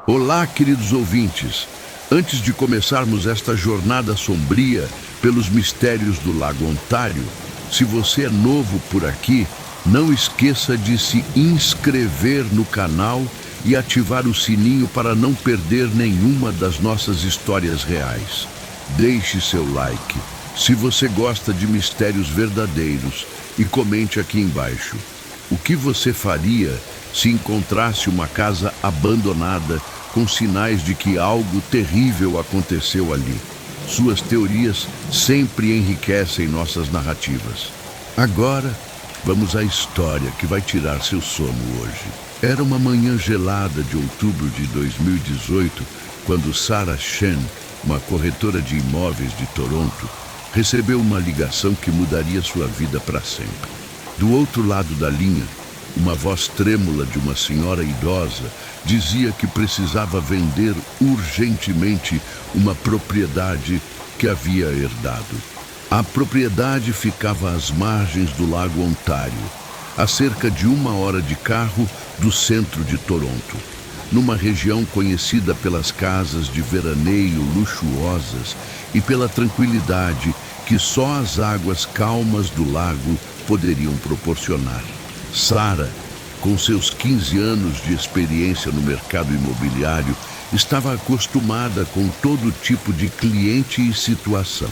Olá, queridos ouvintes. Antes de começarmos esta jornada sombria pelos mistérios do Lago Ontário, se você é novo por aqui, não esqueça de se inscrever no canal e ativar o sininho para não perder nenhuma das nossas histórias reais. Deixe seu like se você gosta de mistérios verdadeiros e comente aqui embaixo. O que você faria se encontrasse uma casa abandonada com sinais de que algo terrível aconteceu ali? Suas teorias sempre enriquecem nossas narrativas. Agora, vamos à história que vai tirar seu sono hoje. Era uma manhã gelada de outubro de 2018, quando Sarah Chen, uma corretora de imóveis de Toronto, recebeu uma ligação que mudaria sua vida para sempre. Do outro lado da linha, uma voz trêmula de uma senhora idosa dizia que precisava vender urgentemente uma propriedade que havia herdado. A propriedade ficava às margens do Lago Ontário, a cerca de 1 hora de carro do centro de Toronto, numa região conhecida pelas casas de veraneio luxuosas e pela tranquilidade que só as águas calmas do lago poderiam proporcionar. Sarah, com seus 15 anos de experiência no mercado imobiliário, estava acostumada com todo tipo de cliente e situação.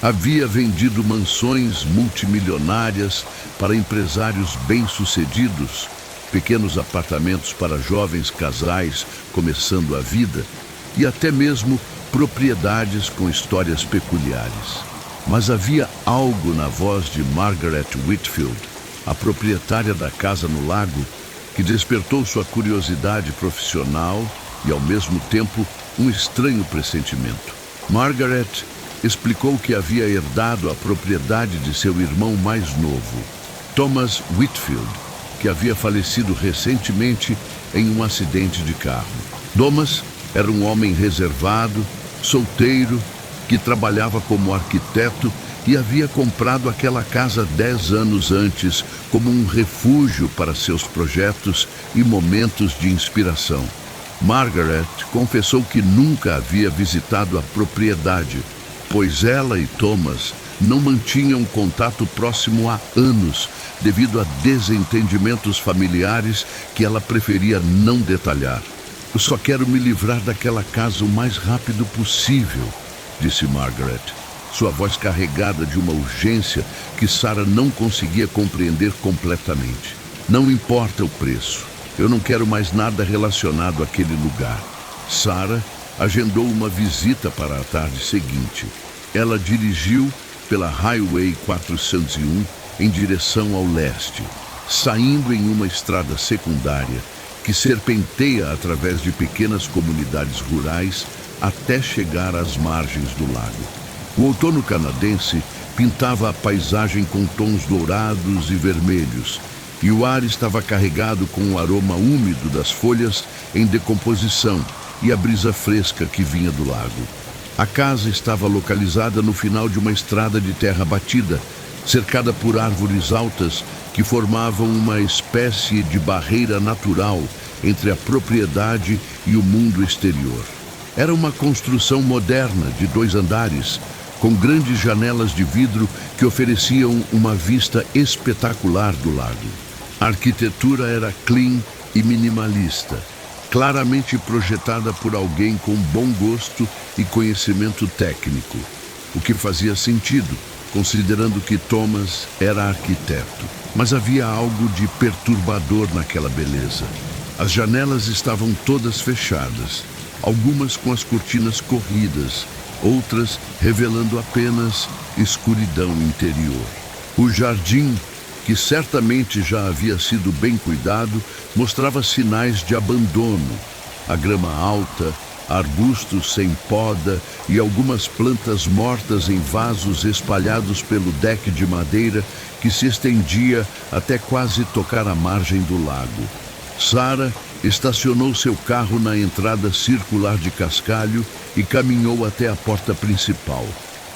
Havia vendido mansões multimilionárias para empresários bem-sucedidos, pequenos apartamentos para jovens casais começando a vida e até mesmo propriedades com histórias peculiares. Mas havia algo na voz de Margaret Whitfield, a proprietária da casa no lago, que despertou sua curiosidade profissional e, ao mesmo tempo, um estranho pressentimento. Margaret explicou que havia herdado a propriedade de seu irmão mais novo, Thomas Whitfield, que havia falecido recentemente em um acidente de carro. Thomas era um homem reservado, solteiro, que trabalhava como arquiteto e havia comprado aquela casa 10 anos antes como um refúgio para seus projetos e momentos de inspiração. Margaret confessou que nunca havia visitado a propriedade, pois ela e Thomas não mantinham contato próximo há anos, devido a desentendimentos familiares que ela preferia não detalhar. "Eu só quero me livrar daquela casa o mais rápido possível", disse Margaret, sua voz carregada de uma urgência que Sarah não conseguia compreender completamente. "Não importa o preço. Eu não quero mais nada relacionado àquele lugar." Sarah agendou uma visita para a tarde seguinte. Ela dirigiu pela Highway 401 em direção ao leste, saindo em uma estrada secundária que serpenteia através de pequenas comunidades rurais até chegar às margens do lago. O outono canadense pintava a paisagem com tons dourados e vermelhos, e o ar estava carregado com o aroma úmido das folhas em decomposição e a brisa fresca que vinha do lago. A casa estava localizada no final de uma estrada de terra batida, cercada por árvores altas que formavam uma espécie de barreira natural entre a propriedade e o mundo exterior. Era uma construção moderna de 2 andares, com grandes janelas de vidro que ofereciam uma vista espetacular do lago. A arquitetura era clean e minimalista, claramente projetada por alguém com bom gosto e conhecimento técnico, o que fazia sentido, considerando que Thomas era arquiteto. Mas havia algo de perturbador naquela beleza. As janelas estavam todas fechadas, algumas com as cortinas corridas, outras revelando apenas escuridão interior. O jardim, que certamente já havia sido bem cuidado, mostrava sinais de abandono. A grama alta, arbustos sem poda e algumas plantas mortas em vasos espalhados pelo deck de madeira que se estendia até quase tocar a margem do lago. Sarah estacionou seu carro na entrada circular de cascalho e caminhou até a porta principal.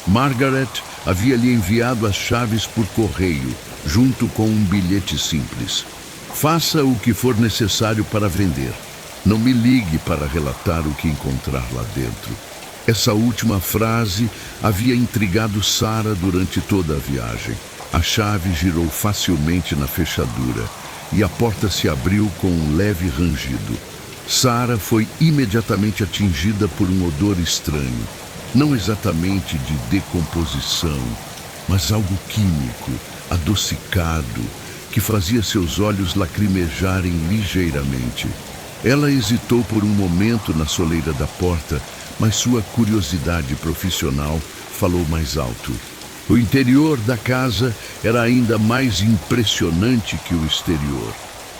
Margaret havia lhe enviado as chaves por correio, junto com um bilhete simples. "Faça o que for necessário para vender. Não me ligue para relatar o que encontrar lá dentro. Essa última frase havia intrigado Sarah durante toda a viagem. A chave girou facilmente na fechadura e a porta se abriu com um leve rangido. Sarah foi imediatamente atingida por um odor estranho, não exatamente de decomposição, mas algo químico, adocicado, que fazia seus olhos lacrimejarem ligeiramente. Ela hesitou por um momento na soleira da porta, mas sua curiosidade profissional falou mais alto. O interior da casa era ainda mais impressionante que o exterior.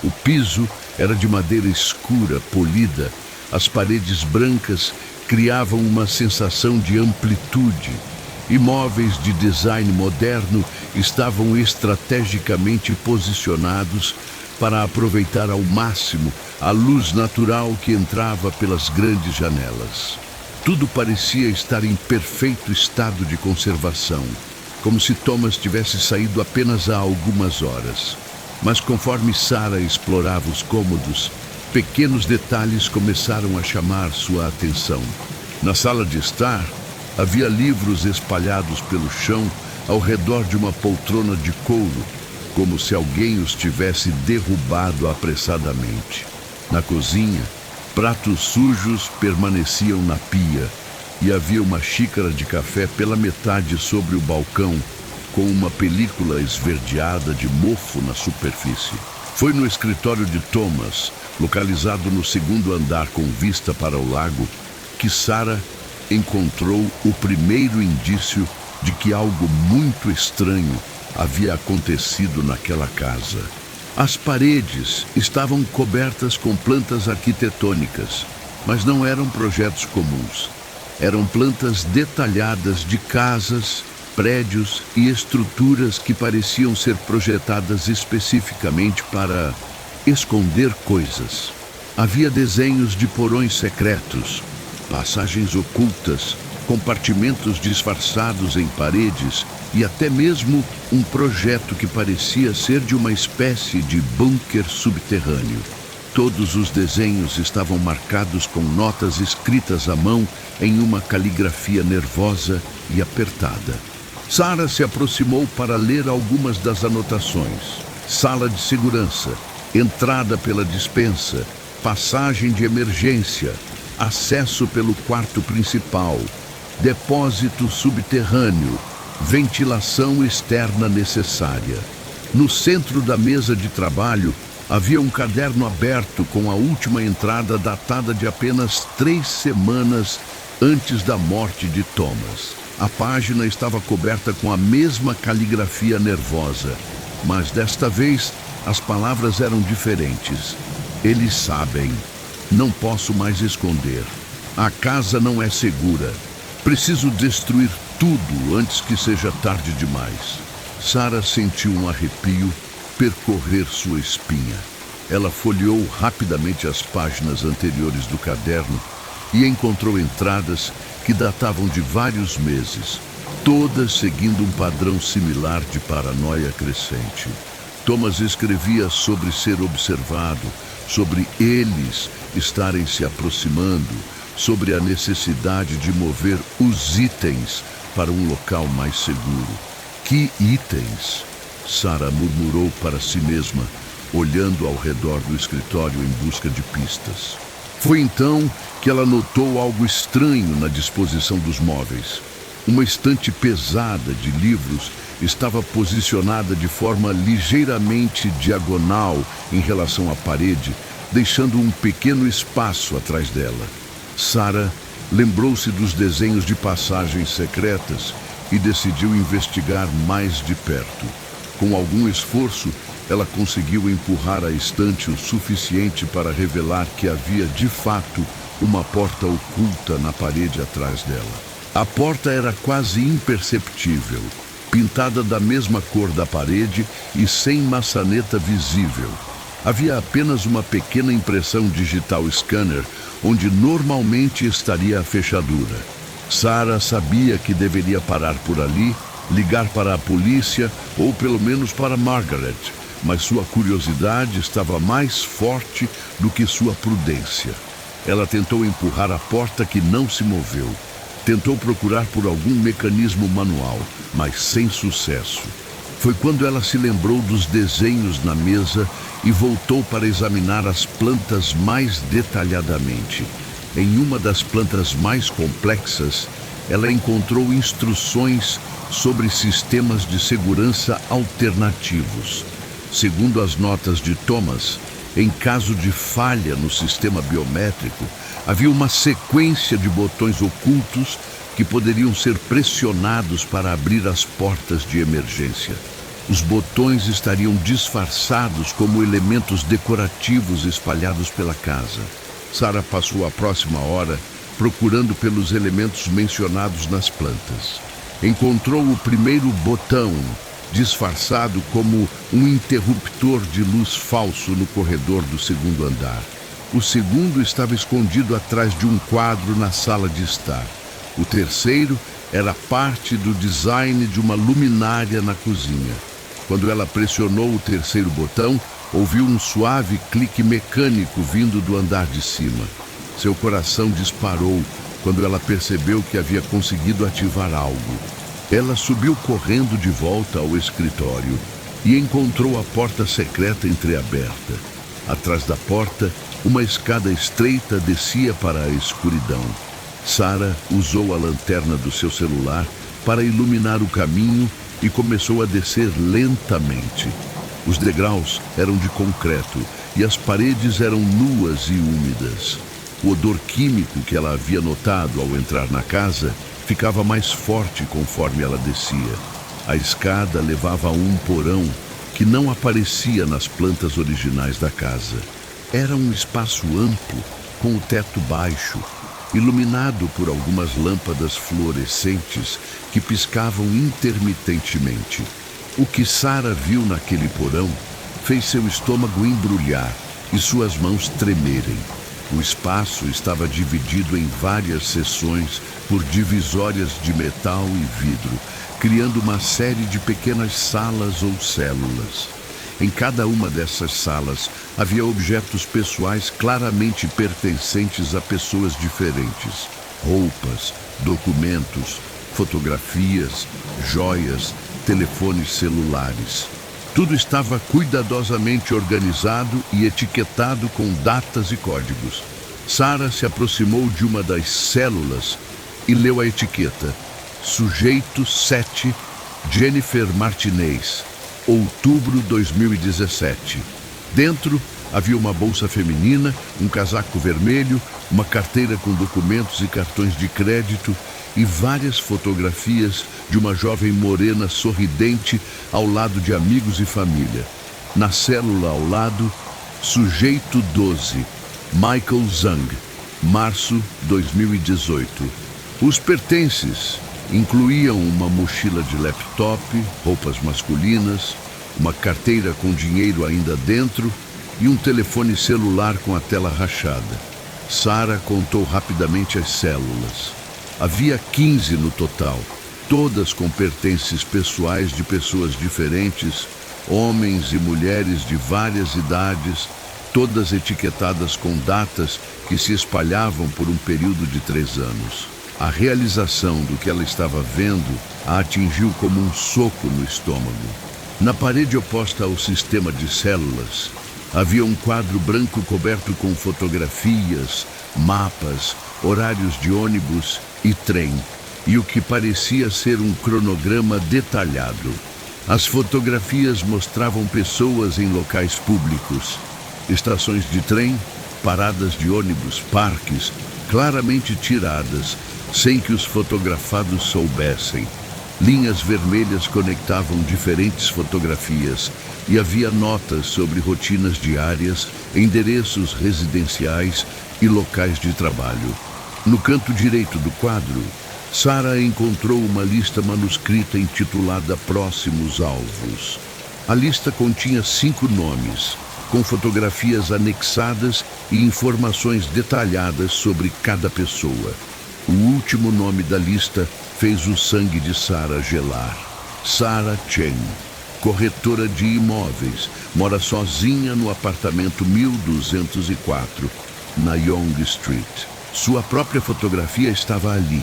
O piso era de madeira escura, polida. As paredes brancas criavam uma sensação de amplitude. Imóveis de design moderno estavam estrategicamente posicionados para aproveitar ao máximo a luz natural que entrava pelas grandes janelas. Tudo parecia estar em perfeito estado de conservação, como se Thomas tivesse saído apenas há algumas horas. Mas conforme Sarah explorava os cômodos, pequenos detalhes começaram a chamar sua atenção. Na sala de estar, havia livros espalhados pelo chão ao redor de uma poltrona de couro, como se alguém os tivesse derrubado apressadamente. Na cozinha, pratos sujos permaneciam na pia e havia uma xícara de café pela metade sobre o balcão, com uma película esverdeada de mofo na superfície. Foi no escritório de Thomas, localizado no segundo andar com vista para o lago, que Sarah encontrou o primeiro indício de que algo muito estranho havia acontecido naquela casa. As paredes estavam cobertas com plantas arquitetônicas, mas não eram projetos comuns. Eram plantas detalhadas de casas, prédios e estruturas que pareciam ser projetadas especificamente para esconder coisas. Havia desenhos de porões secretos, passagens ocultas, compartimentos disfarçados em paredes e até mesmo um projeto que parecia ser de uma espécie de bunker subterrâneo. Todos os desenhos estavam marcados com notas escritas à mão em uma caligrafia nervosa e apertada. Sarah se aproximou para ler algumas das anotações. Sala de segurança, entrada pela despensa, passagem de emergência, acesso pelo quarto principal, depósito subterrâneo, ventilação externa necessária. No centro da mesa de trabalho, havia um caderno aberto com a última entrada datada de apenas 3 semanas antes da morte de Thomas. A página estava coberta com a mesma caligrafia nervosa, mas desta vez as palavras eram diferentes. Eles sabem. Não posso mais esconder. A casa não é segura. Preciso destruir tudo antes que seja tarde demais. Sarah sentiu um arrepio percorrer sua espinha. Ela folheou rapidamente as páginas anteriores do caderno e encontrou entradas que datavam de vários meses, todas seguindo um padrão similar de paranoia crescente. Thomas escrevia sobre ser observado, sobre eles estarem se aproximando, sobre a necessidade de mover os itens para um local mais seguro. Que itens? Sarah murmurou para si mesma, olhando ao redor do escritório em busca de pistas. Foi então que ela notou algo estranho na disposição dos móveis. Uma estante pesada de livros estava posicionada de forma ligeiramente diagonal em relação à parede, deixando um pequeno espaço atrás dela. Sarah lembrou-se dos desenhos de passagens secretas e decidiu investigar mais de perto. Com algum esforço, ela conseguiu empurrar a estante o suficiente para revelar que havia, de fato, uma porta oculta na parede atrás dela. A porta era quase imperceptível, pintada da mesma cor da parede e sem maçaneta visível. Havia apenas uma pequena impressão digital scanner, onde normalmente estaria a fechadura. Sarah sabia que deveria parar por ali, ligar para a polícia ou pelo menos para Margaret, mas sua curiosidade estava mais forte do que sua prudência. Ela tentou empurrar a porta que não se moveu. Tentou procurar por algum mecanismo manual, mas sem sucesso. Foi quando ela se lembrou dos desenhos na mesa e voltou para examinar as plantas mais detalhadamente. Em uma das plantas mais complexas, ela encontrou instruções sobre sistemas de segurança alternativos. Segundo as notas de Thomas, em caso de falha no sistema biométrico, havia uma sequência de botões ocultos que poderiam ser pressionados para abrir as portas de emergência. Os botões estariam disfarçados como elementos decorativos espalhados pela casa. Sarah passou a próxima hora procurando pelos elementos mencionados nas plantas. Encontrou o primeiro botão, disfarçado como um interruptor de luz falso no corredor do segundo andar. O segundo estava escondido atrás de um quadro na sala de estar. O terceiro era parte do design de uma luminária na cozinha. Quando ela pressionou o terceiro botão, ouviu um suave clique mecânico vindo do andar de cima. Seu coração disparou quando ela percebeu que havia conseguido ativar algo. Ela subiu correndo de volta ao escritório e encontrou a porta secreta entreaberta. Atrás da porta, uma escada estreita descia para a escuridão. Sarah usou a lanterna do seu celular para iluminar o caminho e começou a descer lentamente. Os degraus eram de concreto e as paredes eram nuas e úmidas. O odor químico que ela havia notado ao entrar na casa ficava mais forte conforme ela descia. A escada levava a um porão que não aparecia nas plantas originais da casa. Era um espaço amplo, com o teto baixo, iluminado por algumas lâmpadas fluorescentes que piscavam intermitentemente. O que Sarah viu naquele porão fez seu estômago embrulhar e suas mãos tremerem. O espaço estava dividido em várias seções por divisórias de metal e vidro, criando uma série de pequenas salas ou células. Em cada uma dessas salas havia objetos pessoais claramente pertencentes a pessoas diferentes. Roupas, documentos, fotografias, joias, telefones celulares. Tudo estava cuidadosamente organizado e etiquetado com datas e códigos. Sarah se aproximou de uma das células e leu a etiqueta: Sujeito 7, Jennifer Martinez, outubro 2017. Dentro havia uma bolsa feminina, um casaco vermelho, uma carteira com documentos e cartões de crédito e várias fotografias de uma jovem morena sorridente ao lado de amigos e família. Na célula ao lado, Sujeito 12, Michael Zhang, março 2018. Os pertences incluíam uma mochila de laptop, roupas masculinas, uma carteira com dinheiro ainda dentro e um telefone celular com a tela rachada. Sarah contou rapidamente as células. Havia 15 no total, todas com pertences pessoais de pessoas diferentes, homens e mulheres de várias idades, todas etiquetadas com datas que se espalhavam por um período de 3 anos. A realização do que ela estava vendo a atingiu como um soco no estômago. Na parede oposta ao sistema de células, havia um quadro branco coberto com fotografias, mapas, horários de ônibus e trem, e o que parecia ser um cronograma detalhado. As fotografias mostravam pessoas em locais públicos, estações de trem, paradas de ônibus, parques, claramente tiradas, sem que os fotografados soubessem. Linhas vermelhas conectavam diferentes fotografias e havia notas sobre rotinas diárias, endereços residenciais e locais de trabalho. No canto direito do quadro, Sarah encontrou uma lista manuscrita intitulada Próximos Alvos. A lista continha 5 nomes, com fotografias anexadas e informações detalhadas sobre cada pessoa. O último nome da lista fez o sangue de Sarah gelar. Sarah Chen, corretora de imóveis, mora sozinha no apartamento 1204, na Yonge Street. Sua própria fotografia estava ali,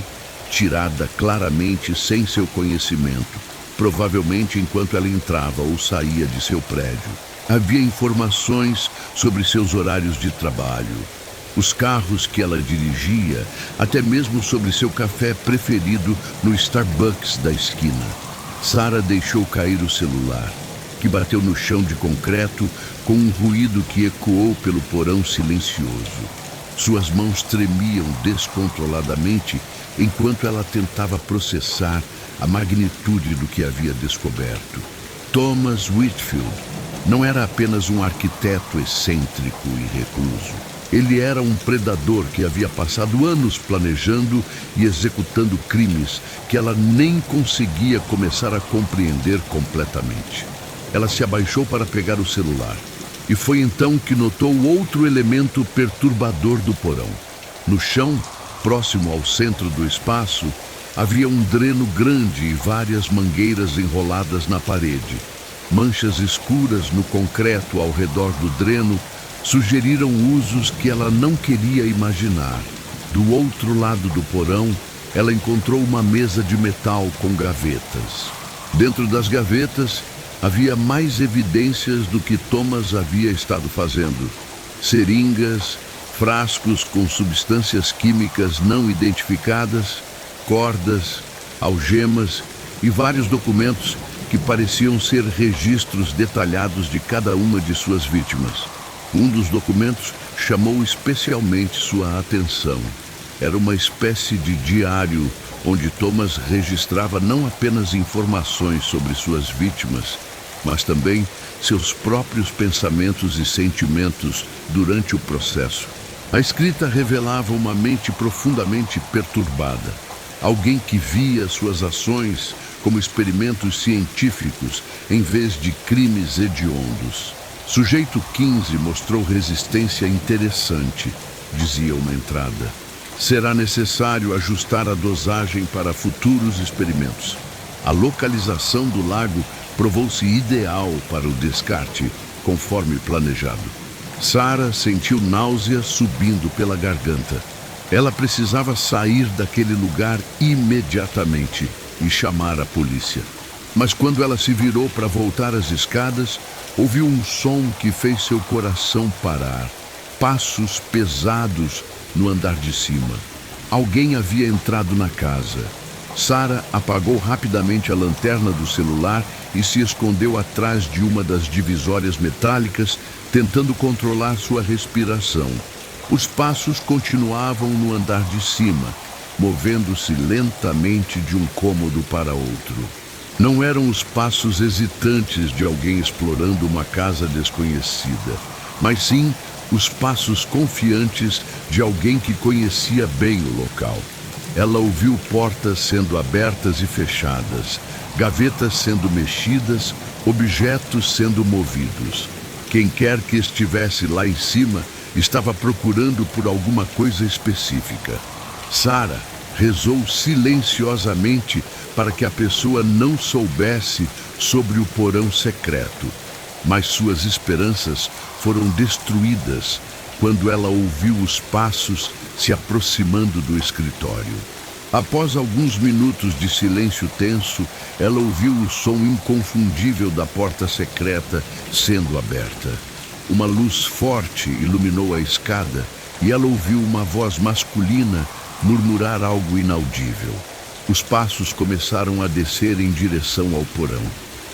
tirada claramente sem seu conhecimento, provavelmente enquanto ela entrava ou saía de seu prédio. Havia informações sobre seus horários de trabalho, os carros que ela dirigia, até mesmo sobre seu café preferido no Starbucks da esquina. Sarah deixou cair o celular, que bateu no chão de concreto com um ruído que ecoou pelo porão silencioso. Suas mãos tremiam descontroladamente enquanto ela tentava processar a magnitude do que havia descoberto. Thomas Whitfield não era apenas um arquiteto excêntrico e recluso. Ele era um predador que havia passado anos planejando e executando crimes que ela nem conseguia começar a compreender completamente. Ela se abaixou para pegar o celular e foi então que notou outro elemento perturbador do porão. No chão, próximo ao centro do espaço, havia um dreno grande e várias mangueiras enroladas na parede. Manchas escuras no concreto ao redor do dreno sugeriram usos que ela não queria imaginar. Do outro lado do porão, ela encontrou uma mesa de metal com gavetas. Dentro das gavetas, havia mais evidências do que Thomas havia estado fazendo. Seringas, frascos com substâncias químicas não identificadas, cordas, algemas e vários documentos que pareciam ser registros detalhados de cada uma de suas vítimas. Um dos documentos chamou especialmente sua atenção. Era uma espécie de diário onde Thomas registrava não apenas informações sobre suas vítimas, mas também seus próprios pensamentos e sentimentos durante o processo. A escrita revelava uma mente profundamente perturbada. Alguém que via suas ações como experimentos científicos em vez de crimes hediondos. Sujeito 15 mostrou resistência interessante, dizia uma entrada. Será necessário ajustar a dosagem para futuros experimentos. A localização do lago provou-se ideal para o descarte, conforme planejado. Sarah sentiu náusea subindo pela garganta. Ela precisava sair daquele lugar imediatamente e chamar a polícia. Mas quando ela se virou para voltar às escadas, ouviu um som que fez seu coração parar. Passos pesados no andar de cima. Alguém havia entrado na casa. Sarah apagou rapidamente a lanterna do celular e se escondeu atrás de uma das divisórias metálicas, tentando controlar sua respiração. Os passos continuavam no andar de cima, movendo-se lentamente de um cômodo para outro. Não eram os passos hesitantes de alguém explorando uma casa desconhecida, mas sim os passos confiantes de alguém que conhecia bem o local. Ela ouviu portas sendo abertas e fechadas, gavetas sendo mexidas, objetos sendo movidos. Quem quer que estivesse lá em cima estava procurando por alguma coisa específica. Sarah rezou silenciosamente para que a pessoa não soubesse sobre o porão secreto, mas suas esperanças foram destruídas quando ela ouviu os passos se aproximando do escritório. Após alguns minutos de silêncio tenso, ela ouviu o som inconfundível da porta secreta sendo aberta. Uma luz forte iluminou a escada e ela ouviu uma voz masculina murmurar algo inaudível. Os passos começaram a descer em direção ao porão.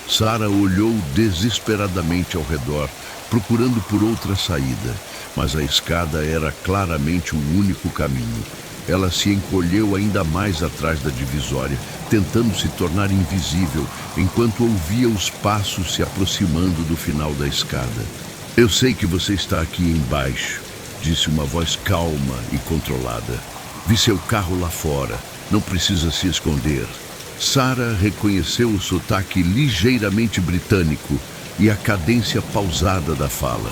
Sarah olhou desesperadamente ao redor, procurando por outra saída, mas a escada era claramente o único caminho. Ela se encolheu ainda mais atrás da divisória, tentando se tornar invisível, enquanto ouvia os passos se aproximando do final da escada. "Eu sei que você está aqui embaixo", disse uma voz calma e controlada. "Vi seu carro lá fora. Não precisa se esconder." Sarah reconheceu o sotaque ligeiramente britânico e a cadência pausada da fala.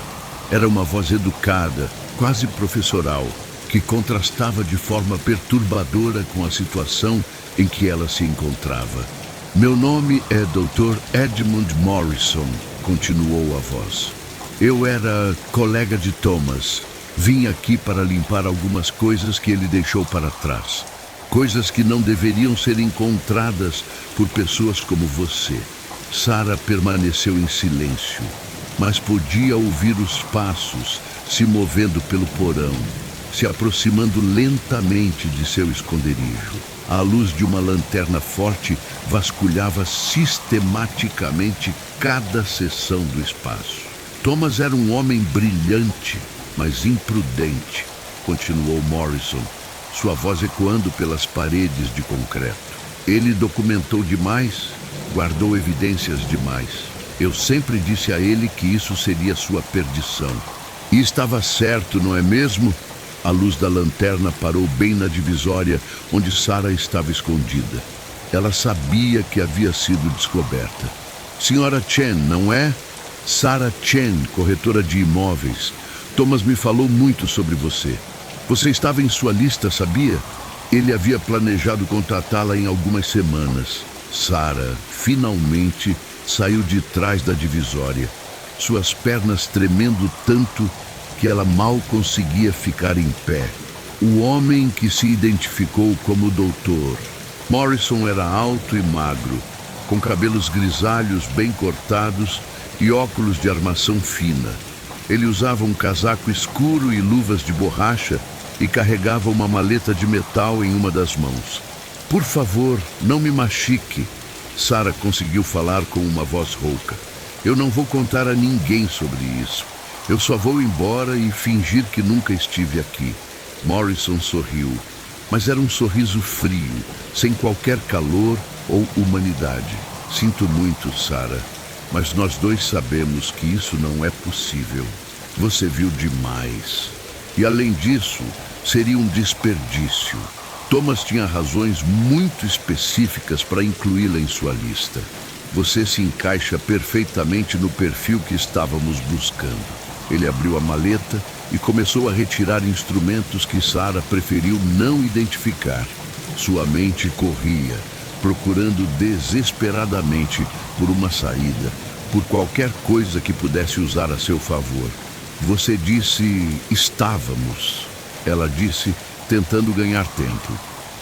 Era uma voz educada, quase professoral, que contrastava de forma perturbadora com a situação em que ela se encontrava. Meu nome é Dr. Edmund Morrison, continuou a voz. Eu era colega de Thomas. Vim aqui para limpar algumas coisas que ele deixou para trás. Coisas que não deveriam ser encontradas por pessoas como você. Sarah permaneceu em silêncio, mas podia ouvir os passos se movendo pelo porão, se aproximando lentamente de seu esconderijo. A luz de uma lanterna forte vasculhava sistematicamente cada seção do espaço. Thomas era um homem brilhante, mas imprudente, continuou Morrison, sua voz ecoando pelas paredes de concreto. Ele documentou demais, guardou evidências demais. Eu sempre disse a ele que isso seria sua perdição. E estava certo, não é mesmo? A luz da lanterna parou bem na divisória onde Sarah estava escondida. Ela sabia que havia sido descoberta. Senhora Chen, não é? Sarah Chen, corretora de imóveis. Thomas me falou muito sobre você. Você estava em sua lista, sabia? Ele havia planejado contatá-la em algumas semanas. Sarah, finalmente, saiu de trás da divisória, suas pernas tremendo tanto que ela mal conseguia ficar em pé. O homem que se identificou como doutor. Morrison era alto e magro, com cabelos grisalhos bem cortados e óculos de armação fina. Ele usava um casaco escuro e luvas de borracha e carregava uma maleta de metal em uma das mãos. Por favor, não me machuque. Sarah conseguiu falar com uma voz rouca. Eu não vou contar a ninguém sobre isso. Eu só vou embora e fingir que nunca estive aqui. Morrison sorriu, mas era um sorriso frio, sem qualquer calor ou humanidade. Sinto muito, Sarah, mas nós dois sabemos que isso não é possível. Você viu demais. E além disso, seria um desperdício. Thomas tinha razões muito específicas para incluí-la em sua lista. Você se encaixa perfeitamente no perfil que estávamos buscando. Ele abriu a maleta e começou a retirar instrumentos que Sarah preferiu não identificar. Sua mente corria, procurando desesperadamente por uma saída, por qualquer coisa que pudesse usar a seu favor. Você disse, estávamos. Ela disse, tentando ganhar tempo.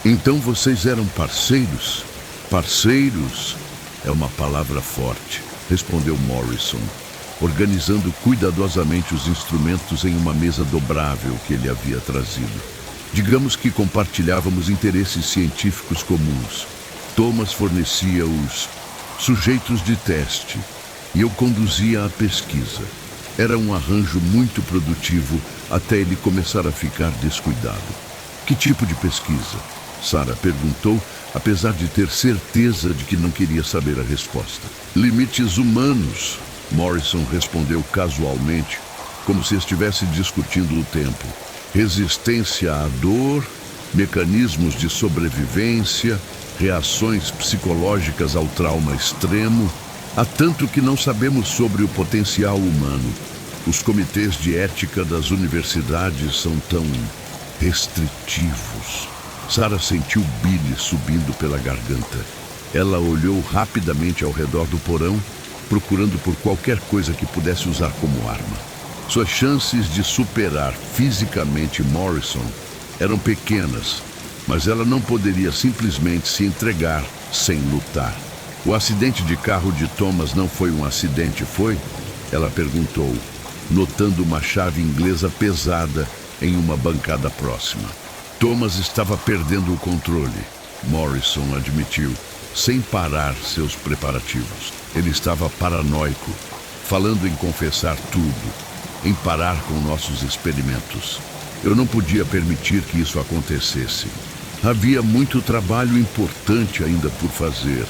Então vocês eram parceiros? Parceiros é uma palavra forte, respondeu Morrison, organizando cuidadosamente os instrumentos em uma mesa dobrável que ele havia trazido. Digamos que compartilhávamos interesses científicos comuns. Thomas fornecia os sujeitos de teste e eu conduzia a pesquisa. Era um arranjo muito produtivo até ele começar a ficar descuidado. Que tipo de pesquisa? Sarah perguntou, apesar de ter certeza de que não queria saber a resposta. Limites humanos, Morrison respondeu casualmente, como se estivesse discutindo o tempo. Resistência à dor, mecanismos de sobrevivência, reações psicológicas ao trauma extremo. Há tanto que não sabemos sobre o potencial humano. Os comitês de ética das universidades são tão restritivos. Sarah sentiu bile subindo pela garganta. Ela olhou rapidamente ao redor do porão, procurando por qualquer coisa que pudesse usar como arma. Suas chances de superar fisicamente Morrison eram pequenas, mas ela não poderia simplesmente se entregar sem lutar. O acidente de carro de Thomas não foi um acidente, foi? Ela perguntou, notando uma chave inglesa pesada em uma bancada próxima. Thomas estava perdendo o controle, Morrison admitiu, sem parar seus preparativos. Ele estava paranoico, falando em confessar tudo, em parar com nossos experimentos. Eu não podia permitir que isso acontecesse. Havia muito trabalho importante ainda por fazer.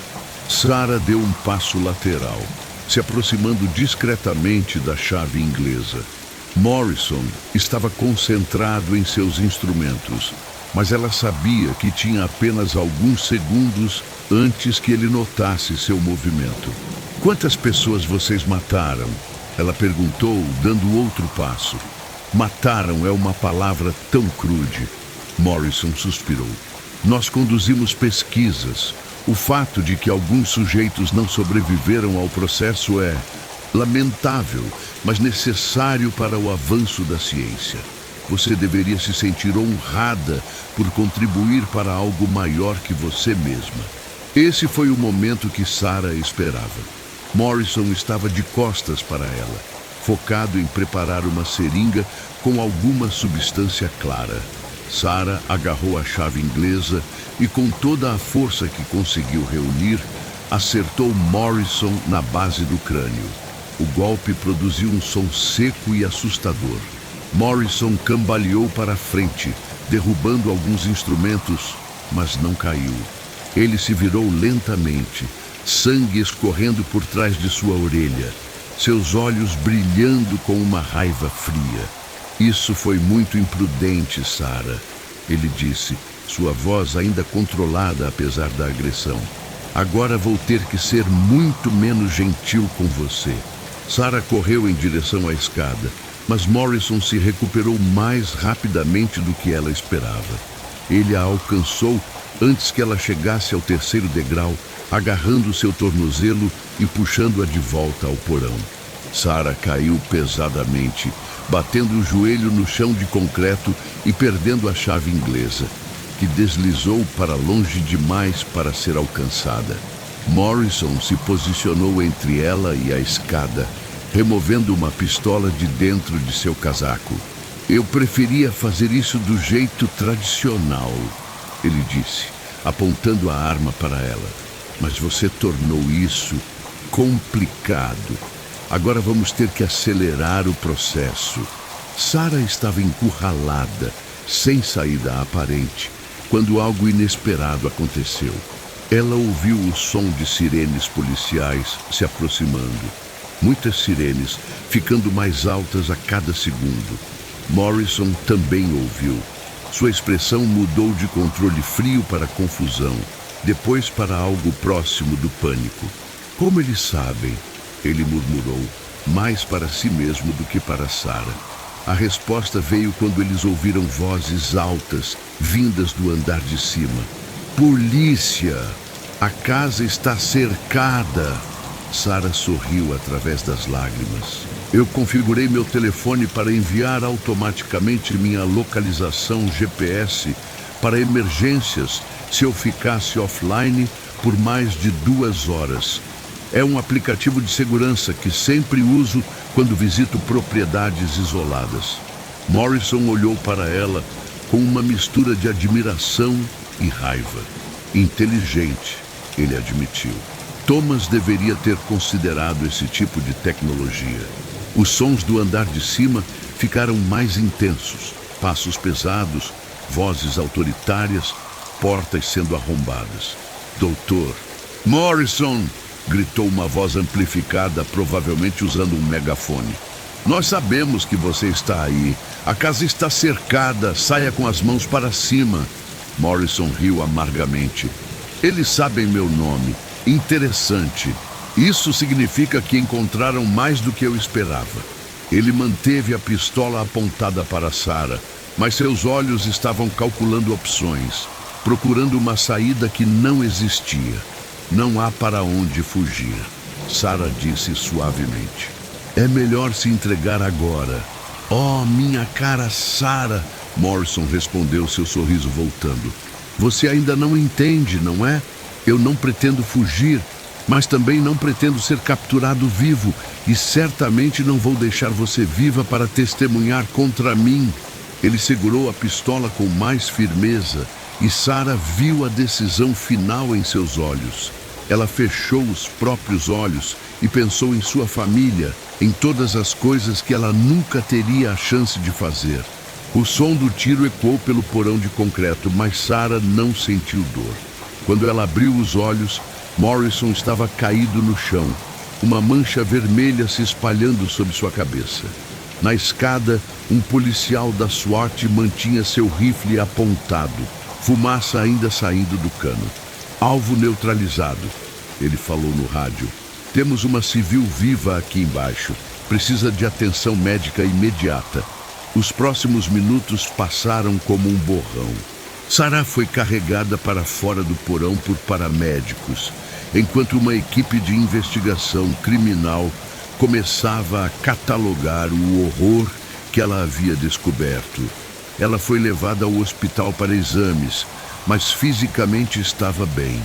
Sarah deu um passo lateral, se aproximando discretamente da chave inglesa. Morrison estava concentrado em seus instrumentos, mas ela sabia que tinha apenas alguns segundos antes que ele notasse seu movimento. Quantas pessoas vocês mataram? Ela perguntou, dando outro passo. Mataram é uma palavra tão crude. Morrison suspirou. Nós conduzimos pesquisas, O fato de que alguns sujeitos não sobreviveram ao processo é lamentável, mas necessário para o avanço da ciência. Você deveria se sentir honrada por contribuir para algo maior que você mesma. Esse foi o momento que Sarah esperava. Morrison estava de costas para ela, focado em preparar uma seringa com alguma substância clara. Sarah agarrou a chave inglesa e, com toda a força que conseguiu reunir, acertou Morrison na base do crânio. O golpe produziu um som seco e assustador. Morrison cambaleou para a frente, derrubando alguns instrumentos, mas não caiu. Ele se virou lentamente, sangue escorrendo por trás de sua orelha, seus olhos brilhando com uma raiva fria. Isso foi muito imprudente, Sarah, ele disse, sua voz ainda controlada apesar da agressão. Agora vou ter que ser muito menos gentil com você. Sarah correu em direção à escada, mas Morrison se recuperou mais rapidamente do que ela esperava. Ele a alcançou antes que ela chegasse ao terceiro degrau, agarrando seu tornozelo e puxando-a de volta ao porão. Sarah caiu pesadamente, batendo o joelho no chão de concreto e perdendo a chave inglesa, que deslizou para longe demais para ser alcançada. Morrison se posicionou entre ela e a escada, removendo uma pistola de dentro de seu casaco. Eu preferia fazer isso do jeito tradicional, ele disse, apontando a arma para ela. Mas você tornou isso complicado. Agora vamos ter que acelerar o processo. Sarah estava encurralada, sem saída aparente, quando algo inesperado aconteceu. Ela ouviu o som de sirenes policiais se aproximando. Muitas sirenes, ficando mais altas a cada segundo. Morrison também ouviu. Sua expressão mudou de controle frio para confusão, depois para algo próximo do pânico. Como eles sabem? Ele murmurou, mais para si mesmo do que para Sarah. A resposta veio quando eles ouviram vozes altas, vindas do andar de cima. Polícia! A casa está cercada! Sarah sorriu através das lágrimas. Eu configurei meu telefone para enviar automaticamente minha localização GPS para emergências se eu ficasse offline por mais de 2 horas. É um aplicativo de segurança que sempre uso quando visito propriedades isoladas. Morrison olhou para ela com uma mistura de admiração e raiva. Inteligente, ele admitiu. Thomas deveria ter considerado esse tipo de tecnologia. Os sons do andar de cima ficaram mais intensos. Passos pesados, vozes autoritárias, portas sendo arrombadas. Doutor, Morrison! Gritou uma voz amplificada, provavelmente usando um megafone. Nós sabemos que você está aí. A casa está cercada. Saia com as mãos para cima. Morrison riu amargamente. Eles sabem meu nome. Interessante. Isso significa que encontraram mais do que eu esperava. Ele manteve a pistola apontada para Sarah, mas seus olhos estavam calculando opções, procurando uma saída que não existia. Não há para onde fugir, Sarah disse suavemente. É melhor se entregar agora. Oh, minha cara Sarah, Morrison respondeu, seu sorriso voltando. Você ainda não entende, não é? Eu não pretendo fugir, mas também não pretendo ser capturado vivo e certamente não vou deixar você viva para testemunhar contra mim. Ele segurou a pistola com mais firmeza e Sarah viu a decisão final em seus olhos. Ela fechou os próprios olhos e pensou em sua família, em todas as coisas que ela nunca teria a chance de fazer. O som do tiro ecoou pelo porão de concreto, mas Sarah não sentiu dor. Quando ela abriu os olhos, Morrison estava caído no chão, uma mancha vermelha se espalhando sobre sua cabeça. Na escada, um policial da SWAT mantinha seu rifle apontado, fumaça ainda saindo do cano. Alvo neutralizado, ele falou no rádio. Temos uma civil viva aqui embaixo. Precisa de atenção médica imediata. Os próximos minutos passaram como um borrão. Sarah foi carregada para fora do porão por paramédicos, enquanto uma equipe de investigação criminal começava a catalogar o horror que ela havia descoberto. Ela foi levada ao hospital para exames, mas fisicamente estava bem.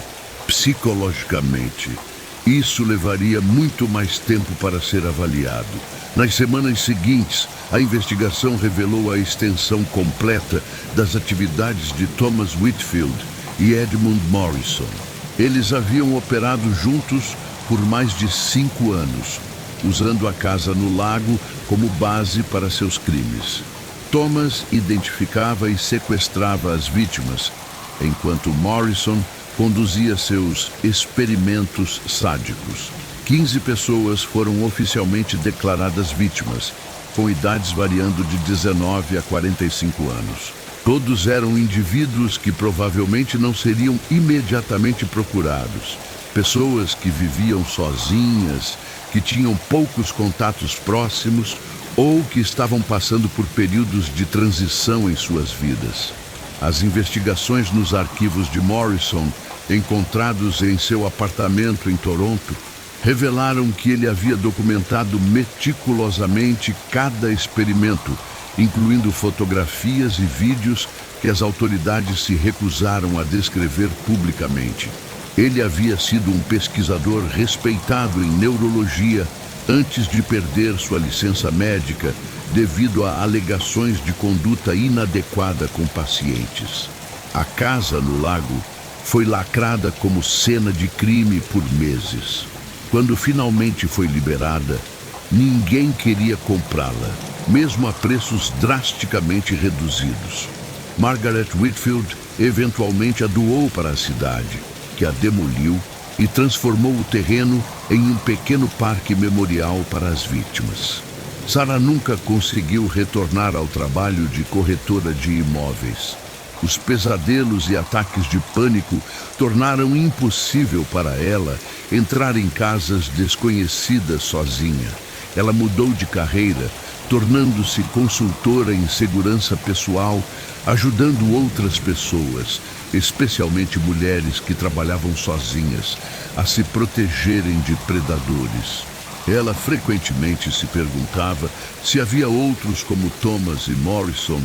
Psicologicamente, isso levaria muito mais tempo para ser avaliado. Nas semanas seguintes, a investigação revelou a extensão completa das atividades de Thomas Whitfield e Edmund Morrison. Eles haviam operado juntos por mais de 5 anos, usando a casa no lago como base para seus crimes. Thomas identificava e sequestrava as vítimas, enquanto Morrison conduzia seus experimentos sádicos. 15 pessoas foram oficialmente declaradas vítimas, com idades variando de 19 a 45 anos. Todos eram indivíduos que provavelmente não seriam imediatamente procurados. Pessoas que viviam sozinhas, que tinham poucos contatos próximos ou que estavam passando por períodos de transição em suas vidas. As investigações nos arquivos de Morrison, encontrados em seu apartamento em Toronto, revelaram que ele havia documentado meticulosamente cada experimento, incluindo fotografias e vídeos que as autoridades se recusaram a descrever publicamente. Ele havia sido um pesquisador respeitado em neurologia antes de perder sua licença médica devido a alegações de conduta inadequada com pacientes. A casa no lago foi lacrada como cena de crime por meses. Quando finalmente foi liberada, ninguém queria comprá-la, mesmo a preços drasticamente reduzidos. Margaret Whitfield eventualmente a doou para a cidade, que a demoliu e transformou o terreno em um pequeno parque memorial para as vítimas. Sarah nunca conseguiu retornar ao trabalho de corretora de imóveis. Os pesadelos e ataques de pânico tornaram impossível para ela entrar em casas desconhecidas sozinha. Ela mudou de carreira, tornando-se consultora em segurança pessoal, ajudando outras pessoas, especialmente mulheres que trabalhavam sozinhas, a se protegerem de predadores. Ela frequentemente se perguntava se havia outros como Thomas e Morrison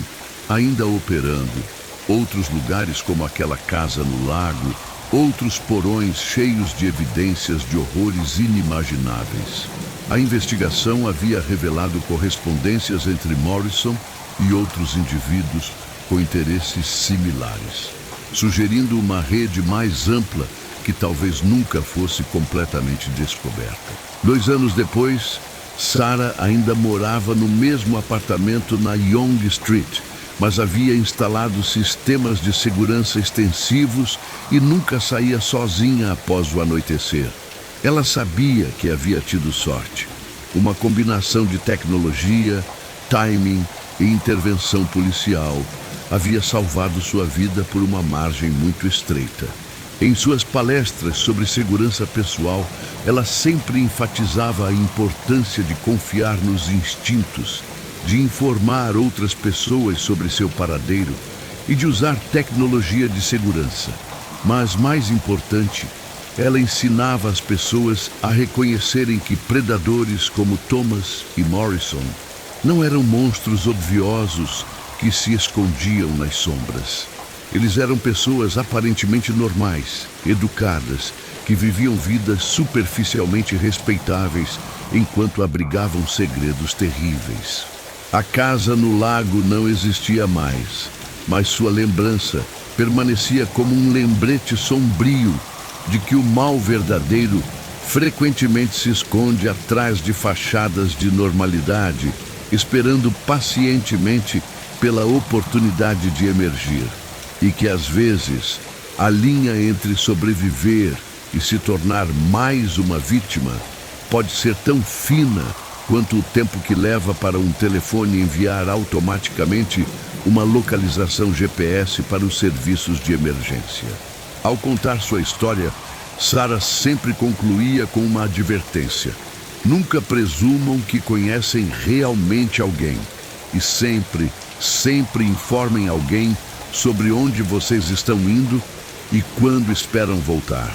ainda operando, outros lugares como aquela casa no lago, outros porões cheios de evidências de horrores inimagináveis. A investigação havia revelado correspondências entre Morrison e outros indivíduos com interesses similares, sugerindo uma rede mais ampla que talvez nunca fosse completamente descoberta. 2 anos depois, Sarah ainda morava no mesmo apartamento na Yonge Street, mas havia instalado sistemas de segurança extensivos e nunca saía sozinha após o anoitecer. Ela sabia que havia tido sorte. Uma combinação de tecnologia, timing e intervenção policial havia salvado sua vida por uma margem muito estreita. Em suas palestras sobre segurança pessoal, ela sempre enfatizava a importância de confiar nos instintos, de informar outras pessoas sobre seu paradeiro e de usar tecnologia de segurança. Mas, mais importante, ela ensinava as pessoas a reconhecerem que predadores como Thomas e Morrison não eram monstros obviosos que se escondiam nas sombras. Eles eram pessoas aparentemente normais, educadas, que viviam vidas superficialmente respeitáveis enquanto abrigavam segredos terríveis. A casa no lago não existia mais, mas sua lembrança permanecia como um lembrete sombrio de que o mal verdadeiro frequentemente se esconde atrás de fachadas de normalidade, esperando pacientemente pela oportunidade de emergir. E que, às vezes, a linha entre sobreviver e se tornar mais uma vítima pode ser tão fina quanto o tempo que leva para um telefone enviar automaticamente uma localização GPS para os serviços de emergência. Ao contar sua história, Sarah sempre concluía com uma advertência: nunca presumam que conhecem realmente alguém e sempre informem alguém sobre onde vocês estão indo e quando esperam voltar.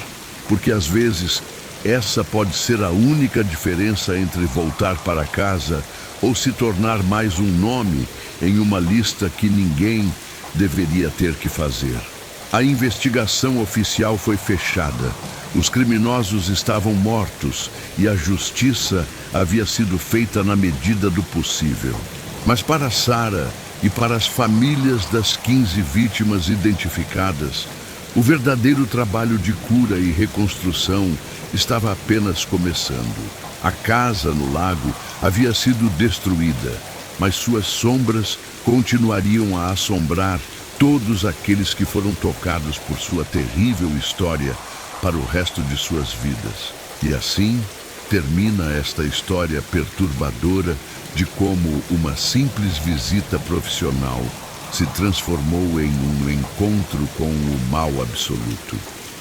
Porque às vezes essa pode ser a única diferença entre voltar para casa ou se tornar mais um nome em uma lista que ninguém deveria ter que fazer. A investigação oficial foi fechada. Os criminosos estavam mortos e a justiça havia sido feita na medida do possível. Mas para Sarah e para as famílias das 15 vítimas identificadas, o verdadeiro trabalho de cura e reconstrução estava apenas começando. A casa no lago havia sido destruída, mas suas sombras continuariam a assombrar todos aqueles que foram tocados por sua terrível história para o resto de suas vidas. E assim termina esta história perturbadora de como uma simples visita profissional se transformou em um encontro com o mal absoluto.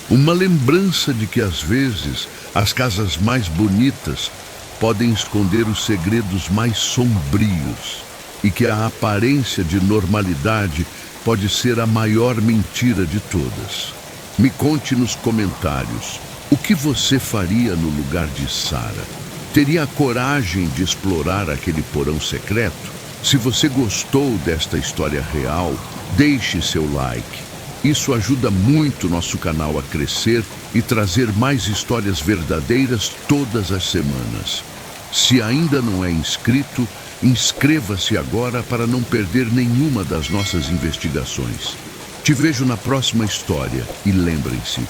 Uma lembrança de que às vezes as casas mais bonitas podem esconder os segredos mais sombrios e que a aparência de normalidade pode ser a maior mentira de todas. Me conte nos comentários o que você faria no lugar de Sarah. Teria a coragem de explorar aquele porão secreto? Se você gostou desta história real, deixe seu like. Isso ajuda muito nosso canal a crescer e trazer mais histórias verdadeiras todas as semanas. Se ainda não é inscrito, inscreva-se agora para não perder nenhuma das nossas investigações. Te vejo na próxima história e lembrem-se,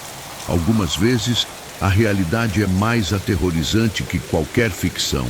algumas vezes a realidade é mais aterrorizante que qualquer ficção.